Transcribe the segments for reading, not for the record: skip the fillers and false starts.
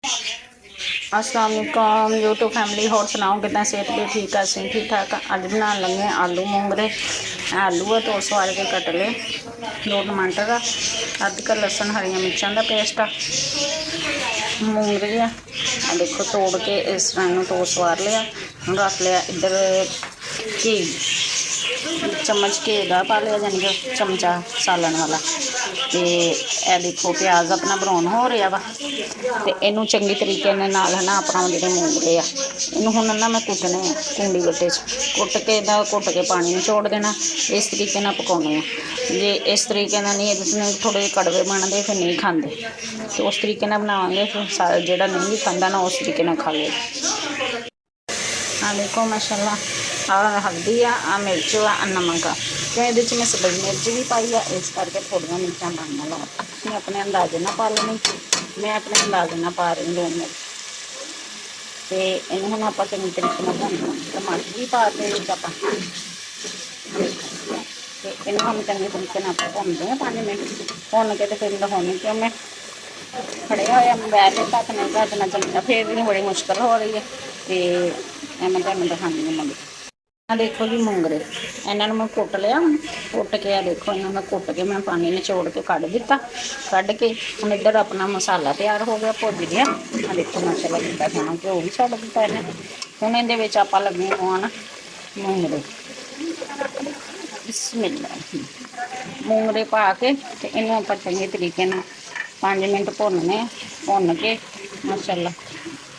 अस्सलाम वालेकुम YouTube family. होर सुनाओ कितना सेहत भी ठीक है, असीं ठीक ठाक। अज बनाने लगे आलू मूंगरे। आलू है तो सवार के कट ले, 2 टमाटर आ, अदरक लसन हरिया मिर्चां का पेस्ट आ, मूंगरे आ देखो तोड़ के इस तरह तो सवार लिया। हम रख लिया इधर घी, चम्मच घी का पा लिया, यानी कि चमचा सालन वाला। तो यह देखो प्याज अपना ब्राउन हो रहा वा, तो इनू चंगी तरीके नाल है ना अपना जो मूंगरे आ इनू हुण ना मैं कुटने आ कूंडी गट्टे कुट के कुट के पानी निचोड़ देना। इस तरीके ना पकाने जे इस तरीके नहीं जिसने थोड़े कड़वे बनते फिर नहीं खाते, तो उस तरीके बनावांगे फिर सारा जो नहीं भी खाता ना उस तरीके खा ले। हाँ देखो माशाल्लाह आ हल्दी आ मिर्च आ नमक आ, तो ये मैं सब्जी मिर्च भी पाई है, इस करके थोड़िया मिर्चा पाना लो मैं अपने अंदाजे ना पा लेनी। मैं अपने अंदाजे ना पा रही लून मिर्च। तो इन्हें हम आप चंगी तरीके भूनना, टमाटर भी पा के आप इन हम चंगे तरीके भूनते हैं 5 मिनट भुन के। तो फिर दिखाने क्यों मैं खड़े होया मोबाइल में तक नहीं घटना चलता, फिर भी बड़ी मुश्किल हो रही है। तो मैं तुम दिखानी है मगर आ देखो जी मूंगरे इन्होंने मैं कुट लिया। कुट के देखो इन्होंने कुट के मैं पानी निचोड़ के कढ़ दिता। कढ़ के हम इधर अपना मसाला तैयार हो गया भुज लिया। आ देखो मसाला कितना सोना घ्यो भी छड्ड दिता इन्हें। हुण इहदे विच आपां लगे पाउण मूंगरे। बिस्मिल्लाह मूंगरे पा के इन्हूं आपां चंगे तरीके नाल 5 मिनट भुनने। भुन के माशाल्लाह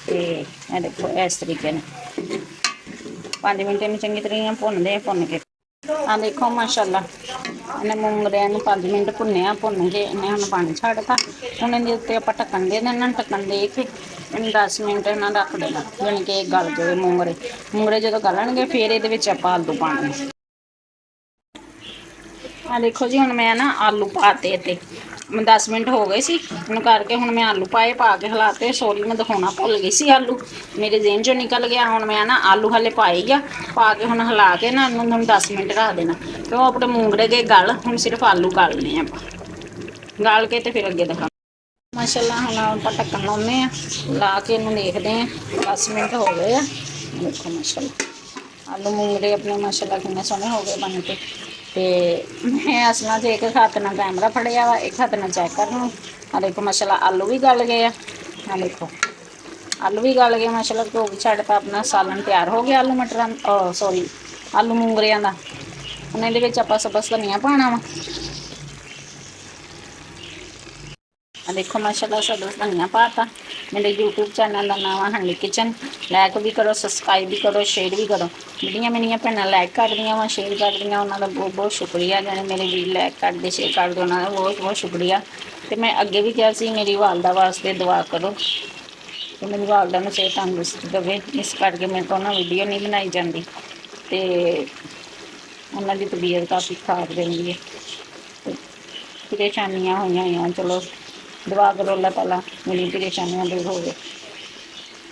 तो यह देखो इस तरीके 5 मिनट इन चंगी तरीके भुनते भुन के आ देखो माशाल्लाह इन्हें मूंगरिया 5 मिनट भुनया। भुन के इन्हें हम पानी छड्डता। हुण इहदे उत्ते आपां ढक्कन दे देना। ढक्कन दे के इन 10 मिनट इन्हां रख देना, यानी कि गल जाए मूंगरे। मूंगरे जो गलणगे फिर इहदे विच आपां आलू पाने। आ देखो जी हुण मैं ना आलू पाते इत्ते 10 मिनट हो गए सी इन्हूं करके। हुण मैं आलू पाए, पा के हिलाते। सॉरी मैं दिखाउणा भुल गई सी, आलू मेरे जेहन चों निकल गया। हुण मैं ना आलू हाले पाए ही आ, पा के हुण हिला के ना इन्हूं 10 मिनट रख देना। तो अपने मूंगरे गए गल, हुण सिर्फ आलू गलने आपां। गल के तो फिर अगे दिखा माशाल्लाह। हुण आपां ढक्कन लाउने आ, ला के इन्हूं देखदे आ 10 मिनट हो गए आ। देखो माशाल्लाह आलू मूंगरे अपने माशाल्लाह कितने सोहने हो गए बन के। तो मैं असलों से एक हथ नाल कैमरा फड़िया वा, एक हथ नाल चैक करना। आ देखो माशाल्लाह आलू भी गल गए आ देखो आलू भी गल गए माशाल्लाह। घ्यो भी छड्डता, अपना सालन तैयार हो गया आलू मटरां सॉरी आलू मूंगरियां दा। हुण इहदे विच आपां सबस धनिया पाना वा। देखो माशाल्लाह सबस धनिया पाता। मेरे यूट्यूब चैनल का नाम है हनी किचन। लाइक भी करो, सबसक्राइब भी करो, शेयर भी करो। जिहड़ियां मेरियां भैणां लाइक कर दियां वा, शेयर कर दियां, उन्होंने बहुत बहुत शुक्रिया। जिन्हें मेरे वीडियो लाइक करते शेयर करते उन्होंने बहुत बहुत शुक्रिया। तो मैं अगे भी कहा सी मेरी वालदा वास्ते दुआ करो तो मेरी वालदा नूं सेहत तंदुरुस्त देवे। इस करके मेरे को ना वीडियो नहीं बनाई जाती, तो उन्होंने तबीयत काफ़ी खराब रही है। परेशानियां हुई, चलो दुआ करो अल्लाह ताला मेरी परेशानियां दूर हो गए।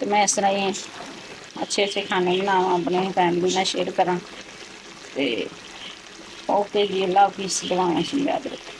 तो मैं इस तरह ही अच्छे अच्छे खाने बनावा, अपने फैमिली में शेयर करा। तो ओके जी, अल्लाह हाफिज़, दुआएं याद रखो।